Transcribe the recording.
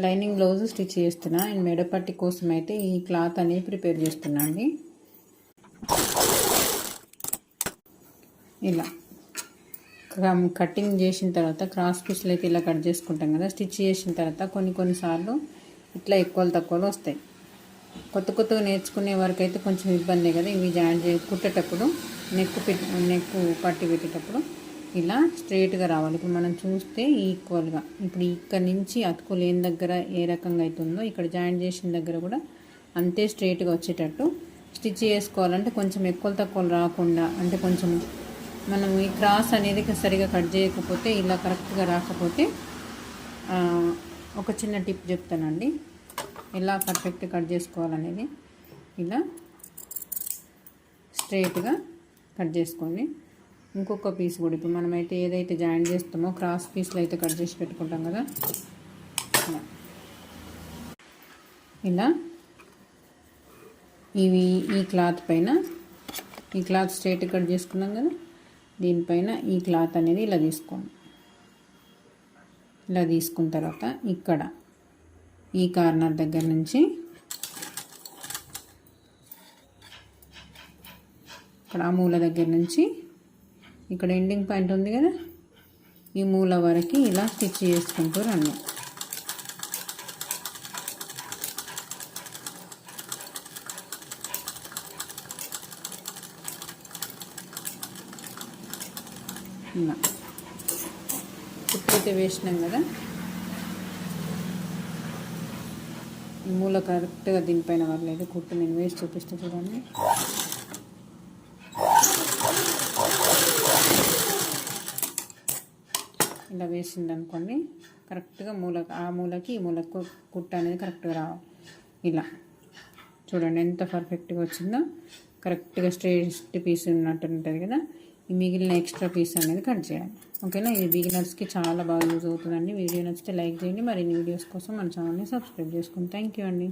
Lining blouse stitch చేస్తున్నా. And మెడపట్టి కోసం అయితే ఈ క్లాత్ అనేది ప్రిపేర్ చేస్తున్నా అండి. ఇలా కటింగ్ చేసిన తర్వాత క్రాస్ పీస్లు అయితే ఇలా కట్ చేసుకుంటాం కదా. స్టిచ్ చేసిన తర్వాత కొన్నిసార్లు ఇట్లా ఎక్కువలు తక్కువలు వస్తాయి. కొత్తగా నేర్చుకునే వరకు అయితే కొంచెం ఇబ్బంది కదా. ఇవి జాయింట్ కుట్టేటప్పుడు నెక్ పట్టి పెట్టేటప్పుడు ఇలా స్ట్రైట్గా రావాలి. ఇప్పుడు మనం చూస్తే ఈక్వల్గా ఇప్పుడు ఇక్కడ నుంచి అతుకు లేని దగ్గర ఏ రకంగా అవుతుందో ఇక్కడ జాయింట్ చేసిన దగ్గర కూడా అంతే స్ట్రైట్గా వచ్చేటట్టు స్టిచ్ చేసుకోవాలంటే కొంచెం ఎక్కువలు తక్కువలు రాకుండా, అంటే కొంచెం మనం ఈ క్రాస్ అనేది సరిగా కట్ చేయకపోతే ఇలా కరెక్ట్గా రాకపోతే ఒక చిన్న టిప్ చెప్తానండి ఎలా పర్ఫెక్ట్ కట్ చేసుకోవాలనేది. ఇలా స్ట్రైట్గా కట్ చేసుకోండి. ఇంకొక పీస్ కూడా ఇప్పుడు మనమైతే ఏదైతే జాయింట్ చేస్తామో క్రాస్ పీస్లో అయితే కట్ చేసి పెట్టుకుంటాం కదా, ఇలా ఈ క్లాత్ పైన ఈ క్లాత్ స్ట్రైట్ కట్ చేసుకున్నాం కదా, దీనిపైన ఈ క్లాత్ అనేది ఇలా తీసుకోండి. ఇలా తీసుకున్న తర్వాత ఇక్కడ ఈ కార్నర్ దగ్గర నుంచి ఇక్కడ ఆ మూల దగ్గర నుంచి ఇక్కడ ఎండింగ్ పాయింట్ ఉంది కదా, ఈ మూల వరకు ఇలా స్టిచ్ చేసుకుంటూ రండి. ఇలా కుట్టయితే వేసినాం కదా, ఈ మూల కరెక్ట్గా దీనిపైన పర్లేదు. కుట్టు నేను వేసి చూపిస్తే చూడండి. ఇలా వేసింది అనుకోండి, కరెక్ట్గా ఆ మూలకి ఈ మూలకు కుట్టు అనేది కరెక్ట్గా రావాలి. ఇలా చూడండి ఎంత పర్ఫెక్ట్గా వచ్చిందో. కరెక్ట్గా స్ట్రైట్ పీస్ ఉన్నట్టు ఉంటుంది కదా. ఈ మిగిలిన ఎక్స్ట్రా పీస్ అనేది కట్ చేయాలి. ఓకేనా. ఇది బిగినర్స్కి చాలా బాగా యూజ్ అవుతుందండి. వీడియో నచ్చితే లైక్ చేయండి. మరిన్ని వీడియోస్ కోసం మన ఛానల్ని సబ్స్క్రైబ్ చేసుకోండి. థ్యాంక్ యూ అండి.